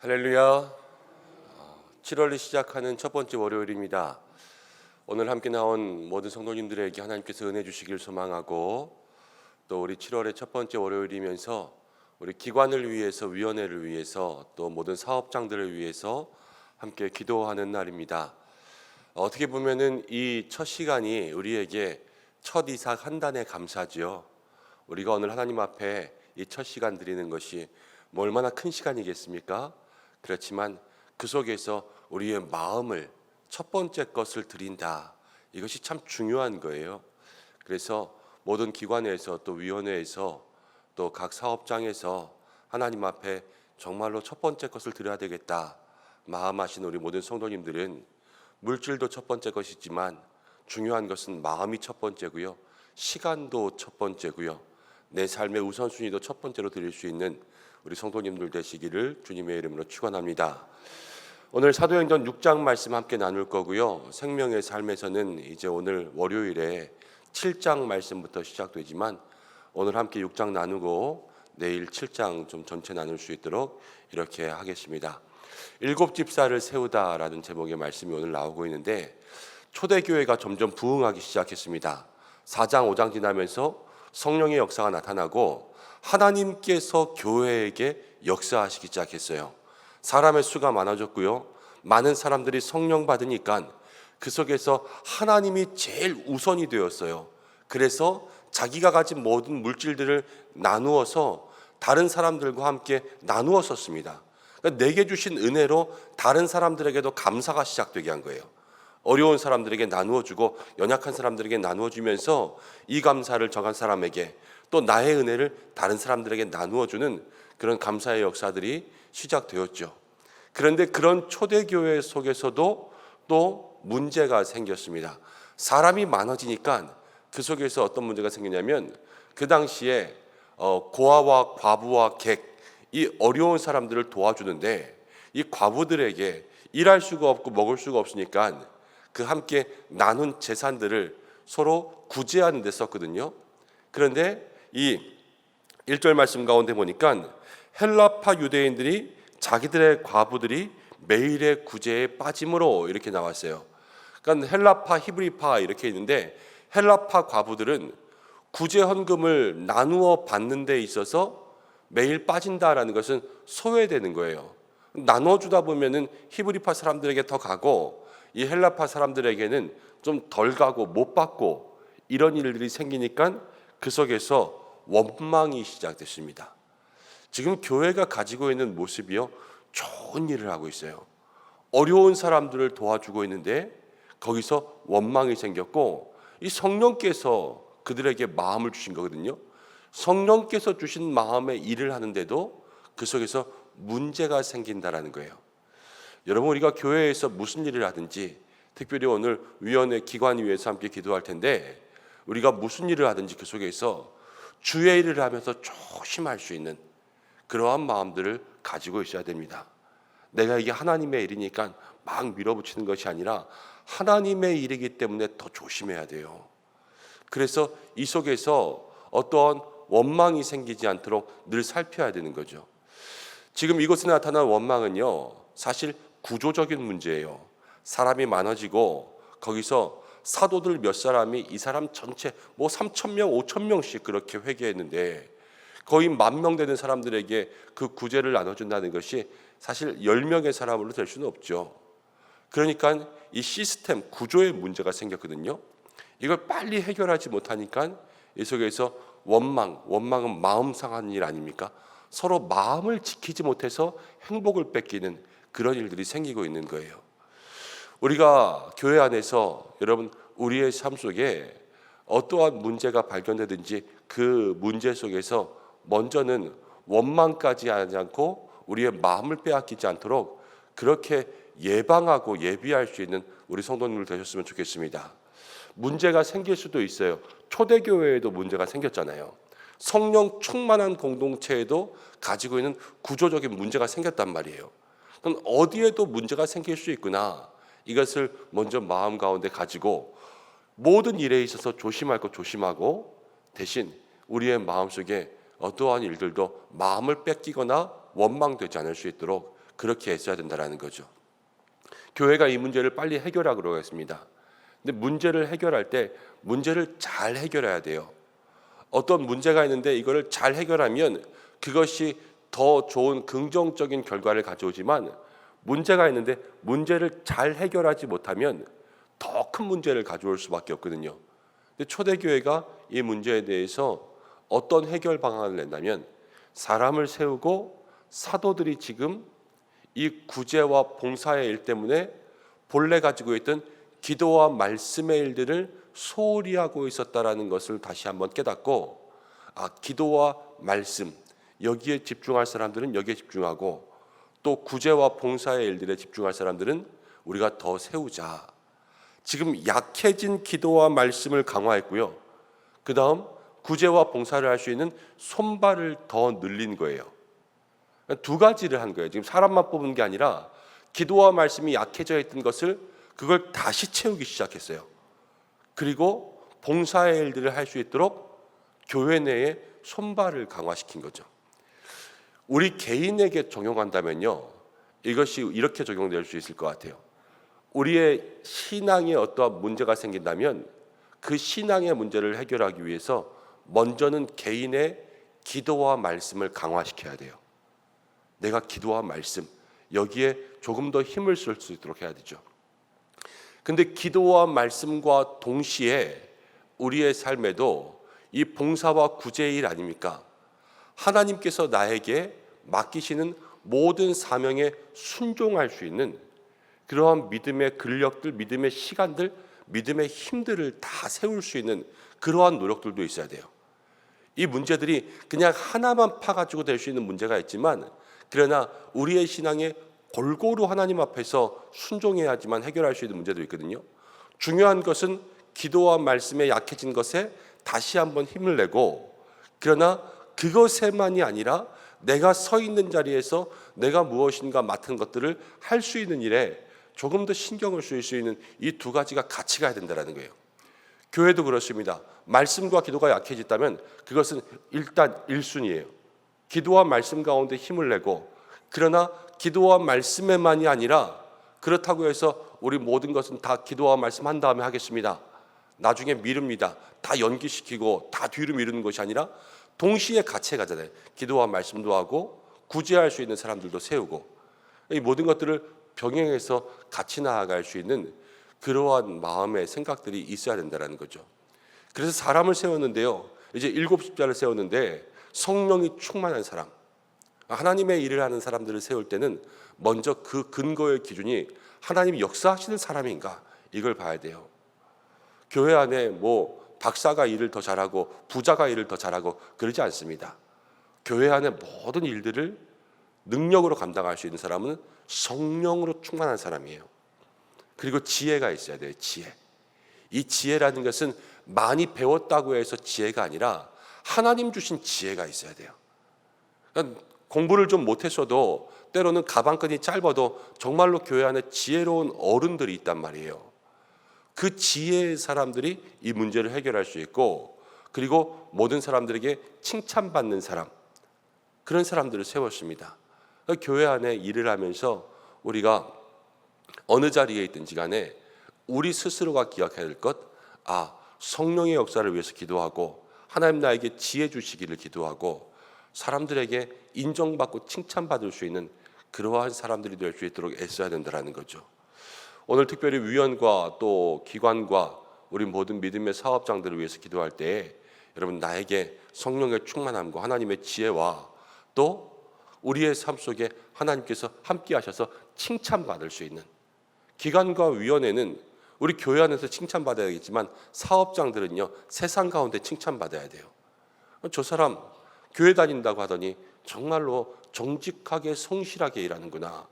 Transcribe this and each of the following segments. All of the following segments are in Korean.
할렐루야. 7월을 시작하는 첫 번째 월요일입니다. 오늘 함께 나온 모든 성도님들에게 하나님께서 은혜 주시길 소망하고, 또 우리 7월의 첫 번째 월요일이면서 우리 기관을 위해서, 위원회를 위해서, 또 모든 사업장들을 위해서 함께 기도하는 날입니다. 어떻게 보면은 이 첫 시간이 우리에게 첫 이삭 한 단의 감사지요. 우리가 오늘 하나님 앞에 이 첫 시간 드리는 것이 얼마나 큰 시간이겠습니까? 그렇지만 그 속에서 우리의 마음을, 첫 번째 것을 드린다. 이것이 참 중요한 거예요. 그래서 모든 기관에서, 또 위원회에서, 또 각 사업장에서 하나님 앞에 정말로 첫 번째 것을 드려야 되겠다 마음하신 우리 모든 성도님들은, 물질도 첫 번째 것이지만 중요한 것은 마음이 첫 번째고요, 시간도 첫 번째고요, 내 삶의 우선순위도 첫 번째로 드릴 수 있는 우리 성도님들 되시기를 주님의 이름으로 축원합니다. 오늘 사도행전 6장 말씀 함께 나눌 거고요. 생명의 삶에서는 이제 오늘 월요일에 7장 말씀부터 시작되지만 오늘 함께 6장 나누고 내일 7장 좀 전체 나눌 수 있도록 이렇게 하겠습니다. 일곱 집사를 세우다라는 제목의 말씀이 오늘 나오고 있는데, 초대교회가 점점 부흥하기 시작했습니다. 4장 5장 지나면서 성령의 역사가 나타나고 하나님께서 교회에게 역사하시기 시작했어요. 사람의 수가 많아졌고요, 많은 사람들이 성령 받으니까 그 속에서 하나님이 제일 우선이 되었어요. 그래서 자기가 가진 모든 물질들을 나누어서 다른 사람들과 함께 나누어 썼습니다. 그러니까 내게 주신 은혜로 다른 사람들에게도 감사가 시작되게 한 거예요. 어려운 사람들에게 나누어주고 연약한 사람들에게 나누어주면서 이 감사를 저간 사람에게, 또 나의 은혜를 다른 사람들에게 나누어주는 그런 감사의 역사들이 시작되었죠. 그런데 그런 초대교회 속에서도 또 문제가 생겼습니다. 사람이 많아지니까 그 속에서 어떤 문제가 생기냐면, 그 당시에 고아와 과부와 객, 이 어려운 사람들을 도와주는데 이 과부들에게 일할 수가 없고 먹을 수가 없으니까 그 함께 나눈 재산들을 서로 구제하는 데 썼거든요. 그런데 이 1절 말씀 가운데 보니까 헬라파 유대인들이 자기들의 과부들이 매일의 구제에 빠짐으로 이렇게 나왔어요. 그러니까 헬라파, 히브리파 이렇게 있는데, 헬라파 과부들은 구제 헌금을 나누어 받는 데 있어서 매일 빠진다라는 것은 소외되는 거예요. 나눠주다 보면은 히브리파 사람들에게 더 가고 이 헬라파 사람들에게는 좀 덜 가고 못 받고, 이런 일들이 생기니까 그 속에서 원망이 시작됐습니다. 지금 교회가 가지고 있는 모습이요, 좋은 일을 하고 있어요. 어려운 사람들을 도와주고 있는데 거기서 원망이 생겼고, 이 성령께서 그들에게 마음을 주신 거거든요. 성령께서 주신 마음의 일을 하는데도 그 속에서 문제가 생긴다라는 거예요. 여러분, 우리가 교회에서 무슨 일을 하든지, 특별히 오늘 위원회 기관위에서 함께 기도할 텐데, 우리가 무슨 일을 하든지 그 속에서 주의 일을 하면서 조심할 수 있는 그러한 마음들을 가지고 있어야 됩니다. 내가 이게 하나님의 일이니까 막 밀어붙이는 것이 아니라 하나님의 일이기 때문에 더 조심해야 돼요. 그래서 이 속에서 어떠한 원망이 생기지 않도록 늘 살펴야 되는 거죠. 지금 이곳에 나타난 원망은요, 사실 구조적인 문제예요. 사람이 많아지고 거기서 사도들 몇 사람이 이 사람 전체 3,000명, 5,000명씩 그렇게 회개했는데 거의 10,000명 되는 사람들에게 그 구제를 나눠준다는 것이 사실 10명의 사람으로 될 수는 없죠. 그러니까 이 시스템, 구조에 문제가 생겼거든요. 이걸 빨리 해결하지 못하니까 이 속에서 원망은 마음 상하는 일 아닙니까? 서로 마음을 지키지 못해서 행복을 뺏기는 그런 일들이 생기고 있는 거예요. 우리가 교회 안에서, 여러분, 우리의 삶 속에 어떠한 문제가 발견되든지 그 문제 속에서 먼저는 원망까지 하지 않고 우리의 마음을 빼앗기지 않도록 그렇게 예방하고 예비할 수 있는 우리 성도님들 되셨으면 좋겠습니다. 문제가 생길 수도 있어요. 초대교회에도 문제가 생겼잖아요. 성령 충만한 공동체에도 가지고 있는 구조적인 문제가 생겼단 말이에요. 그럼 어디에도 문제가 생길 수 있구나, 이것을 먼저 마음 가운데 가지고 모든 일에 있어서 조심할 것 조심하고, 대신 우리의 마음속에 어떠한 일들도 마음을 뺏기거나 원망되지 않을 수 있도록 그렇게 했어야 된다는 거죠. 교회가 이 문제를 빨리 해결하기로 했습니다. 근데 문제를 해결할 때 문제를 잘 해결해야 돼요. 어떤 문제가 있는데 이거를 잘 해결하면 그것이 더 좋은 긍정적인 결과를 가져오지만, 문제가 있는데 문제를 잘 해결하지 못하면 더 큰 문제를 가져올 수밖에 없거든요. 근데 초대교회가 이 문제에 대해서 어떤 해결 방안을 낸다면, 사람을 세우고 사도들이 지금 이 구제와 봉사의 일 때문에 본래 가지고 있던 기도와 말씀의 일들을 소홀히 하고 있었다라는 것을 다시 한번 깨닫고, 기도와 말씀, 여기에 집중할 사람들은 여기에 집중하고, 또 구제와 봉사의 일들에 집중할 사람들은 우리가 더 세우자. 지금 약해진 기도와 말씀을 강화했고요. 그 다음 구제와 봉사를 할 수 있는 손발을 더 늘린 거예요. 두 가지를 한 거예요. 지금 사람만 뽑은 게 아니라 기도와 말씀이 약해져 있던 것을 그걸 다시 채우기 시작했어요. 그리고 봉사의 일들을 할 수 있도록 교회 내에 손발을 강화시킨 거죠. 우리 개인에게 적용한다면요, 이것이 이렇게 적용될 수 있을 것 같아요. 우리의 신앙에 어떠한 문제가 생긴다면 그 신앙의 문제를 해결하기 위해서 먼저는 개인의 기도와 말씀을 강화시켜야 돼요. 내가 기도와 말씀, 여기에 조금 더 힘을 쓸 수 있도록 해야 되죠. 근데 기도와 말씀과 동시에 우리의 삶에도 이 봉사와 구제의 일 아닙니까? 하나님께서 나에게 맡기시는 모든 사명에 순종할 수 있는 그러한 믿음의 근력들, 믿음의 시간들, 믿음의 힘들을 다 세울 수 있는 그러한 노력들도 있어야 돼요. 이 문제들이 그냥 하나만 파가지고 될 수 있는 문제가 있지만, 그러나 우리의 신앙에 골고루 하나님 앞에서 순종해야지만 해결할 수 있는 문제도 있거든요. 중요한 것은 기도와 말씀에 약해진 것에 다시 한번 힘을 내고, 그러나 그것에만이 아니라 내가 서 있는 자리에서 내가 무엇인가 맡은 것들을 할 수 있는 일에 조금 더 신경을 쓸 수 있는 이 두 가지가 같이 가야 된다는 거예요. 교회도 그렇습니다. 말씀과 기도가 약해졌다면 그것은 일단 1순위예요. 기도와 말씀 가운데 힘을 내고, 그러나 기도와 말씀에만이 아니라 그렇다고 해서 우리 모든 것은 다 기도와 말씀 한 다음에 하겠습니다, 나중에 미룹니다, 다 연기시키고 다 뒤로 미루는 것이 아니라 동시에 같이 가잖아요. 기도와 말씀도 하고 구제할 수 있는 사람들도 세우고, 이 모든 것들을 병행해서 같이 나아갈 수 있는 그러한 마음의 생각들이 있어야 된다는 거죠. 그래서 사람을 세웠는데요, 이제 7 십자를 세웠는데 성령이 충만한 사람, 하나님의 일을 하는 사람들을 세울 때는 먼저 그 근거의 기준이 하나님이 역사하시는 사람인가, 이걸 봐야 돼요. 교회 안에 박사가 일을 더 잘하고 부자가 일을 더 잘하고 그러지 않습니다. 교회 안에 모든 일들을 능력으로 감당할 수 있는 사람은 성령으로 충만한 사람이에요. 그리고 지혜가 있어야 돼요. 지혜. 이 지혜라는 것은 많이 배웠다고 해서 지혜가 아니라 하나님 주신 지혜가 있어야 돼요. 그러니까 공부를 좀 못했어도 때로는 가방끈이 짧아도 정말로 교회 안에 지혜로운 어른들이 있단 말이에요. 그 지혜의 사람들이 이 문제를 해결할 수 있고, 그리고 모든 사람들에게 칭찬받는 사람, 그런 사람들을 세웠습니다. 교회 안에 일을 하면서 우리가 어느 자리에 있든지 간에 우리 스스로가 기억해야 될 것, 성령의 역사를 위해서 기도하고 하나님 나에게 지혜 주시기를 기도하고 사람들에게 인정받고 칭찬받을 수 있는 그러한 사람들이 될 수 있도록 애써야 된다는 거죠. 오늘 특별히 위원과 또 기관과 우리 모든 믿음의 사업장들을 위해서 기도할 때, 여러분, 나에게 성령의 충만함과 하나님의 지혜와 또 우리의 삶 속에 하나님께서 함께 하셔서 칭찬받을 수 있는, 기관과 위원회는 우리 교회 안에서 칭찬받아야겠지만 사업장들은요, 세상 가운데 칭찬받아야 돼요. 저 사람 교회 다닌다고 하더니 정말로 정직하게 성실하게 일하는구나,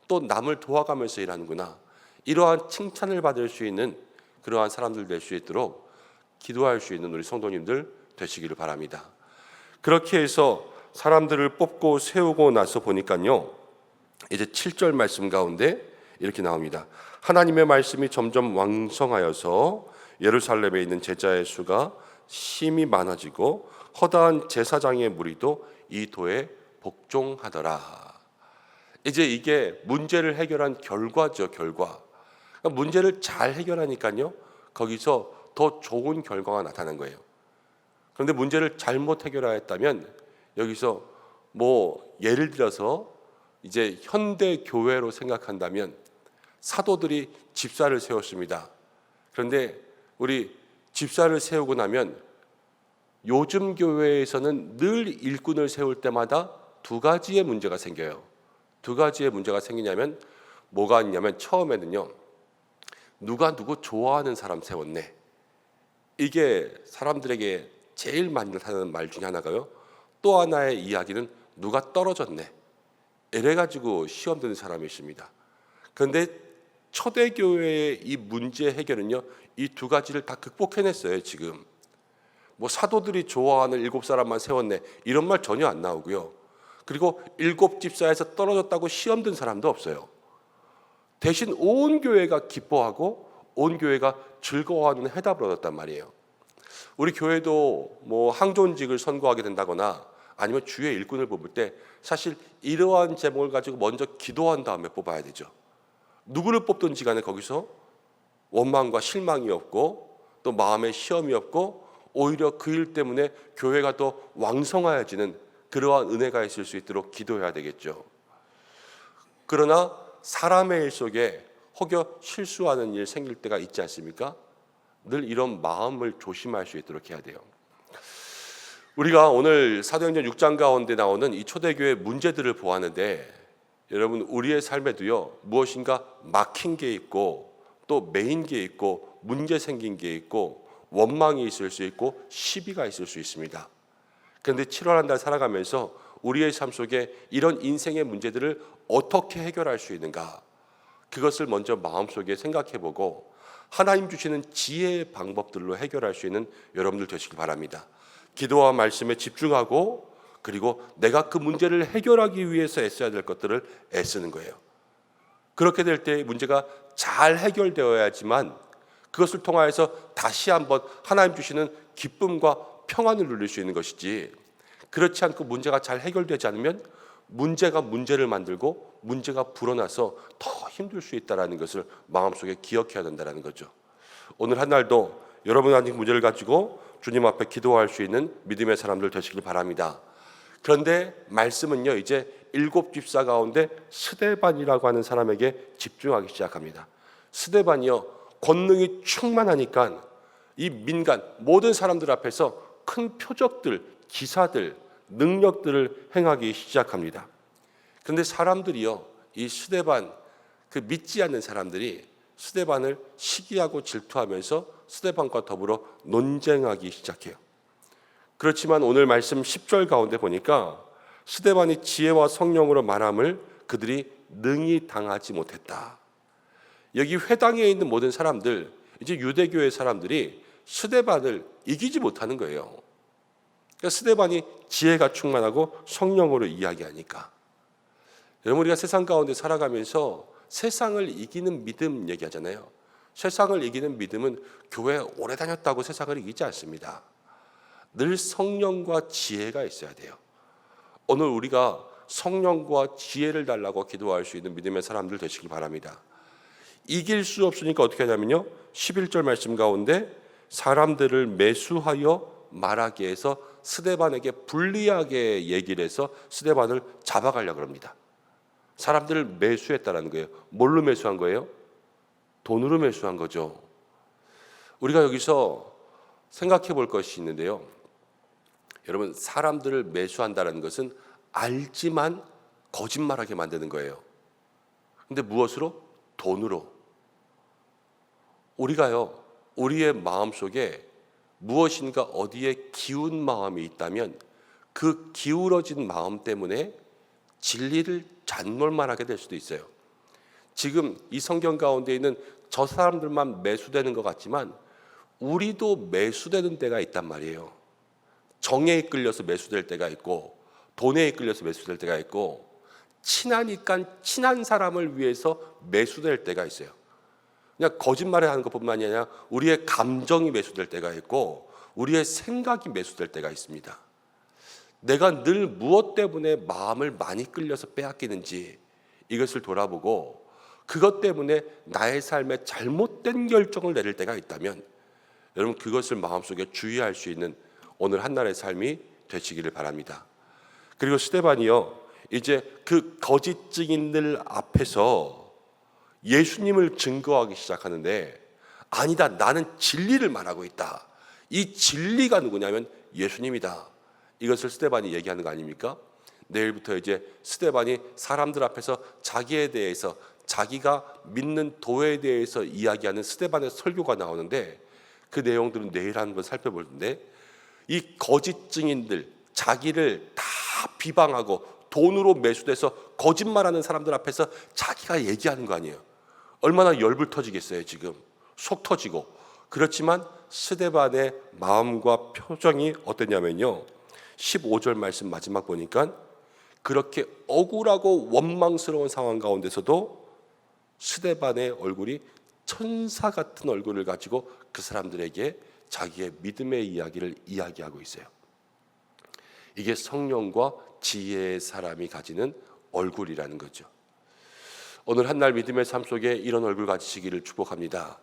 또 남을 도와가면서 일하는구나, 이러한 칭찬을 받을 수 있는 그러한 사람들 될 수 있도록 기도할 수 있는 우리 성도님들 되시기를 바랍니다. 그렇게 해서 사람들을 뽑고 세우고 나서 보니까요, 이제 7절 말씀 가운데 이렇게 나옵니다. 하나님의 말씀이 점점 왕성하여서 예루살렘에 있는 제자의 수가 심히 많아지고 허다한 제사장의 무리도 이 도에 복종하더라. 이제 이게 문제를 해결한 결과죠, 결과. 그러니까 문제를 잘 해결하니까요, 거기서 더 좋은 결과가 나타난 거예요. 그런데 문제를 잘못 해결하였다면 여기서 뭐 예를 들어서 이제 현대 교회로 생각한다면 사도들이 집사를 세웠습니다. 그런데 우리 집사를 세우고 나면 요즘 교회에서는 늘 일꾼을 세울 때마다 두 가지의 문제가 생겨요. 두 가지의 문제가 생기냐면 뭐가 있냐면 처음에는요, 누가 누구 좋아하는 사람 세웠네. 이게 사람들에게 제일 많이 나타나는 말 중에 하나가요. 또 하나의 이야기는 누가 떨어졌네. 이래가지고 시험 드는 사람이 있습니다. 그런데 초대교회의 이 문제 해결은요, 이 두 가지를 다 극복해냈어요. 지금 뭐 사도들이 좋아하는 7사람만 세웠네 이런 말 전혀 안 나오고요. 그리고 7집사에서 떨어졌다고 시험 든 사람도 없어요. 대신 온 교회가 기뻐하고 온 교회가 즐거워하는 해답을 얻었단 말이에요. 우리 교회도 뭐 항존직을 선고하게 된다거나 아니면 주의 일꾼을 뽑을 때 사실 이러한 제목을 가지고 먼저 기도한 다음에 뽑아야 되죠. 누구를 뽑든지 간에 거기서 원망과 실망이 없고 또 마음의 시험이 없고 오히려 그 일 때문에 교회가 더 왕성해지는 그러한 은혜가 있을 수 있도록 기도해야 되겠죠. 그러나 사람의 일 속에 혹여 실수하는 일 생길 때가 있지 않습니까? 늘 이런 마음을 조심할 수 있도록 해야 돼요. 우리가 오늘 사도행전 6장 가운데 나오는 이 초대교회 문제들을 보았는데 여러분 우리의 삶에도요 무엇인가 막힌 게 있고 또 메인 게 있고 문제 생긴 게 있고 원망이 있을 수 있고 시비가 있을 수 있습니다. 그런데 7월 한 달 살아가면서 우리의 삶 속에 이런 인생의 문제들을 어떻게 해결할 수 있는가, 그것을 먼저 마음속에 생각해보고 하나님 주시는 지혜의 방법들로 해결할 수 있는 여러분들 되시기 바랍니다. 기도와 말씀에 집중하고 그리고 내가 그 문제를 해결하기 위해서 애써야 될 것들을 애쓰는 거예요. 그렇게 될 때 문제가 잘 해결되어야지만 그것을 통하여서 다시 한번 하나님 주시는 기쁨과 평안을 누릴 수 있는 것이지, 그렇지 않고 문제가 잘 해결되지 않으면 문제가 문제를 만들고 문제가 불어나서 더 힘들 수 있다는 것을 마음속에 기억해야 된다는 거죠. 오늘 한 날도 여러분 아직 문제를 가지고 주님 앞에 기도할 수 있는 믿음의 사람들 되시길 바랍니다. 그런데 말씀은요 이제 7집사 가운데 스데반이라고 하는 사람에게 집중하기 시작합니다. 스데반이요 권능이 충만하니까 이 민간 모든 사람들 앞에서 큰 표적들, 기사들, 능력들을 행하기 시작합니다. 그런데 사람들이요 이 스데반, 그 믿지 않는 사람들이 스데반을 시기하고 질투하면서 스데반과 더불어 논쟁하기 시작해요. 그렇지만 오늘 말씀 10절 가운데 보니까 스데반이 지혜와 성령으로 말함을 그들이 능히 당하지 못했다. 여기 회당에 있는 모든 사람들, 이제 유대교의 사람들이 스데반을 이기지 못하는 거예요. 그러니까 스데반이 지혜가 충만하고 성령으로 이야기하니까. 여러분 우리가 세상 가운데 살아가면서 세상을 이기는 믿음 얘기하잖아요. 세상을 이기는 믿음은 교회에 오래 다녔다고 세상을 이기지 않습니다. 늘 성령과 지혜가 있어야 돼요. 오늘 우리가 성령과 지혜를 달라고 기도할 수 있는 믿음의 사람들 되시기 바랍니다. 이길 수 없으니까 어떻게 하냐면요 11절 말씀 가운데 사람들을 매수하여 말하게 해서 스데반에게 불리하게 얘기를 해서 스데반을 잡아가려고 합니다. 사람들을 매수했다는 거예요. 뭘로 매수한 거예요? 돈으로 매수한 거죠. 우리가 여기서 생각해 볼 것이 있는데요. 여러분 사람들을 매수한다는 것은 알지만 거짓말하게 만드는 거예요. 근데 무엇으로? 돈으로. 우리가요 우리의 마음속에 무엇인가 어디에 기운 마음이 있다면 그 기울어진 마음 때문에 진리를 잔몰만하게 될 수도 있어요. 지금 이 성경 가운데 있는 저 사람들만 매수되는 것 같지만 우리도 매수되는 때가 있단 말이에요. 정에 이끌려서 매수될 때가 있고 돈에 이끌려서 매수될 때가 있고 친하니까 친한 사람을 위해서 매수될 때가 있어요. 그냥 거짓말을 하는 것뿐만이 아니라 우리의 감정이 매수될 때가 있고 우리의 생각이 매수될 때가 있습니다. 내가 늘 무엇 때문에 마음을 많이 끌려서 빼앗기는지 이것을 돌아보고 그것 때문에 나의 삶에 잘못된 결정을 내릴 때가 있다면 여러분 그것을 마음속에 주의할 수 있는 오늘 한날의 삶이 되시기를 바랍니다. 그리고 스데반이요, 이제 그 거짓 증인들 앞에서 예수님을 증거하기 시작하는데, 아니다, 나는 진리를 말하고 있다. 이 진리가 누구냐면 예수님이다. 이것을 스데반이 얘기하는 거 아닙니까? 내일부터 이제 스데반이 사람들 앞에서 자기에 대해서, 자기가 믿는 도에 대해서 이야기하는 스데반의 설교가 나오는데, 그 내용들은 내일 한번 살펴볼 텐데, 이 거짓 증인들, 자기를 다 비방하고 돈으로 매수돼서 거짓말하는 사람들 앞에서 자기가 얘기하는 거 아니에요. 얼마나 열불 터지겠어요. 지금 속 터지고. 그렇지만 스데반의 마음과 표정이 어떠냐면요, 15절 말씀 마지막 보니까 그렇게 억울하고 원망스러운 상황 가운데서도 스데반의 얼굴이 천사 같은 얼굴을 가지고 그 사람들에게 자기의 믿음의 이야기를 이야기하고 있어요. 이게 성령과 지혜의 사람이 가지는 얼굴이라는 거죠. 오늘 한날 믿음의 삶 속에 이런 얼굴 가지시기를 축복합니다.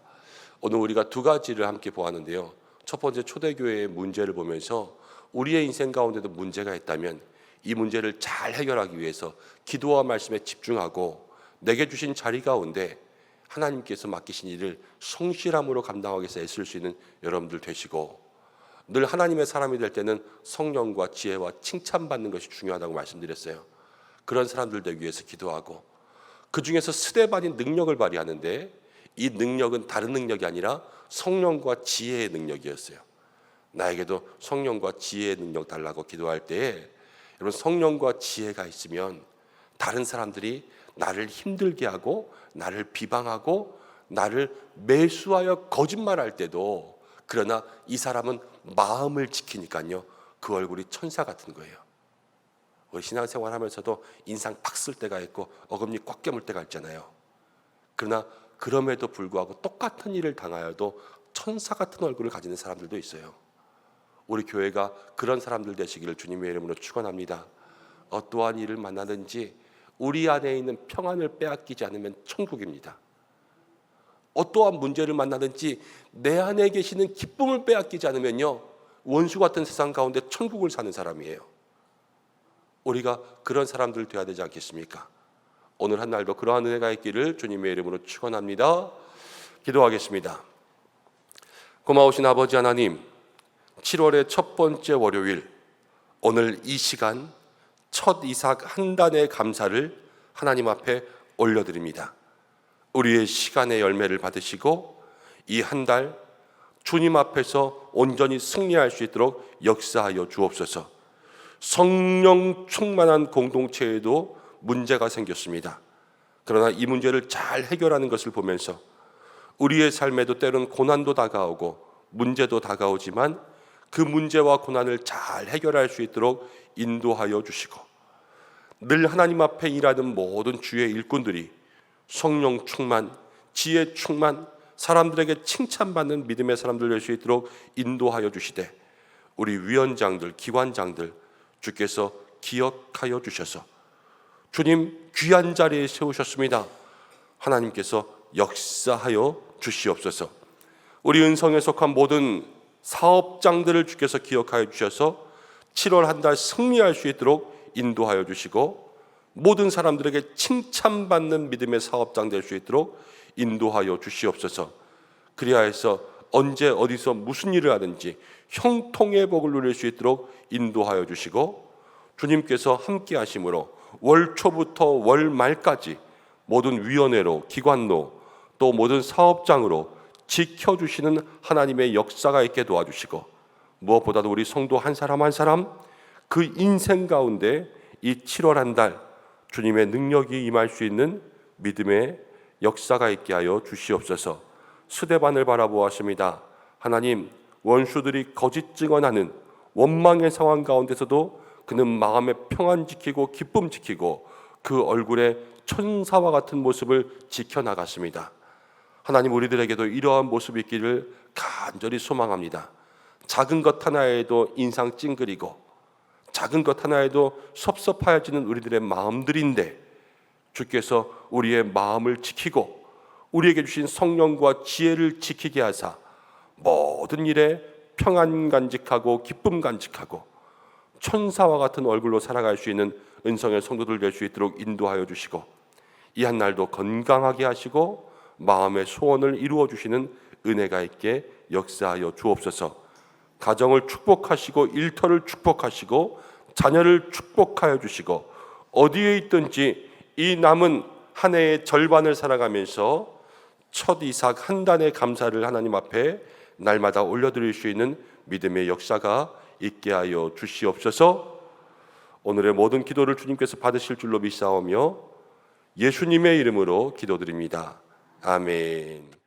오늘 우리가 두 가지를 함께 보았는데요. 첫 번째, 초대교회의 문제를 보면서 우리의 인생 가운데도 문제가 있다면 이 문제를 잘 해결하기 위해서 기도와 말씀에 집중하고 내게 주신 자리 가운데 하나님께서 맡기신 일을 성실함으로 감당하기 위해서 애쓸 수 있는 여러분들 되시고, 늘 하나님의 사람이 될 때는 성령과 지혜와 칭찬받는 것이 중요하다고 말씀드렸어요. 그런 사람들 되기 위해서 기도하고, 그 중에서 스데반이 능력을 발휘하는데 이 능력은 다른 능력이 아니라 성령과 지혜의 능력이었어요. 나에게도 성령과 지혜의 능력 달라고 기도할 때에 여러분, 성령과 지혜가 있으면 다른 사람들이 나를 힘들게 하고 나를 비방하고 나를 매수하여 거짓말할 때도, 그러나 이 사람은 마음을 지키니까요, 그 얼굴이 천사 같은 거예요. 우리 신앙생활 하면서도 인상 팍 쓸 때가 있고 어금니 꽉 깨물 때가 있잖아요. 그러나 그럼에도 불구하고 똑같은 일을 당하여도 천사 같은 얼굴을 가지는 사람들도 있어요. 우리 교회가 그런 사람들 되시기를 주님의 이름으로 축원합니다. 어떠한 일을 만나든지 우리 안에 있는 평안을 빼앗기지 않으면 천국입니다. 어떠한 문제를 만나든지 내 안에 계시는 기쁨을 빼앗기지 않으면요, 원수 같은 세상 가운데 천국을 사는 사람이에요. 우리가 그런 사람들 되어야 되지 않겠습니까? 오늘 한날도 그러한 은혜가 있기를 주님의 이름으로 축원합니다. 기도하겠습니다. 고마우신 아버지 하나님, 7월의 첫 번째 월요일, 오늘 이 시간 첫 이삭 한 단의 감사를 하나님 앞에 올려드립니다. 우리의 시간의 열매를 받으시고 이 한 달 주님 앞에서 온전히 승리할 수 있도록 역사하여 주옵소서. 성령 충만한 공동체에도 문제가 생겼습니다. 그러나 이 문제를 잘 해결하는 것을 보면서 우리의 삶에도 때로는 고난도 다가오고 문제도 다가오지만 그 문제와 고난을 잘 해결할 수 있도록 인도하여 주시고, 늘 하나님 앞에 일하는 모든 주의 일꾼들이 성령 충만, 지혜 충만, 사람들에게 칭찬받는 믿음의 사람들 될 수 있도록 인도하여 주시되, 우리 위원장들, 기관장들 주께서 기억하여 주셔서 주님 귀한 자리에 세우셨습니다. 하나님께서 역사하여 주시옵소서. 우리 은성에 속한 모든 사업장들을 주께서 기억하여 주셔서 7월 한 달 승리할 수 있도록 인도하여 주시고, 모든 사람들에게 칭찬받는 믿음의 사업장 될 수 있도록 인도하여 주시옵소서. 그리하여서 언제 어디서 무슨 일을 하든지 형통의 복을 누릴 수 있도록 인도하여 주시고, 주님께서 함께 하심으로 월 초부터 월 말까지 모든 위원회로, 기관로, 또 모든 사업장으로 지켜주시는 하나님의 역사가 있게 도와주시고, 무엇보다도 우리 성도 한 사람 한 사람 그 인생 가운데 이 7월 한 달 주님의 능력이 임할 수 있는 믿음의 역사가 있게 하여 주시옵소서. 스데반을 바라보았습니다. 하나님, 원수들이 거짓 증언하는 원망의 상황 가운데서도 그는 마음의 평안 지키고 기쁨 지키고 그 얼굴에 천사와 같은 모습을 지켜나갔습니다. 하나님, 우리들에게도 이러한 모습이 있기를 간절히 소망합니다. 작은 것 하나에도 인상 찡그리고 작은 것 하나에도 섭섭하여지는 우리들의 마음들인데 주께서 우리의 마음을 지키고 우리에게 주신 성령과 지혜를 지키게 하사 모든 일에 평안 간직하고 기쁨 간직하고 천사와 같은 얼굴로 살아갈 수 있는 은성의 성도들 될 수 있도록 인도하여 주시고 이 한 날도 건강하게 하시고 마음의 소원을 이루어 주시는 은혜가 있게 역사하여 주옵소서. 가정을 축복하시고 일터를 축복하시고 자녀를 축복하여 주시고 어디에 있든지 이 남은 한 해의 절반을 살아가면서 첫 이삭 한 단의 감사를 하나님 앞에 날마다 올려드릴 수 있는 믿음의 역사가 있게 하여 주시옵소서. 오늘의 모든 기도를 주님께서 받으실 줄로 믿사오며 예수님의 이름으로 기도드립니다. 아멘.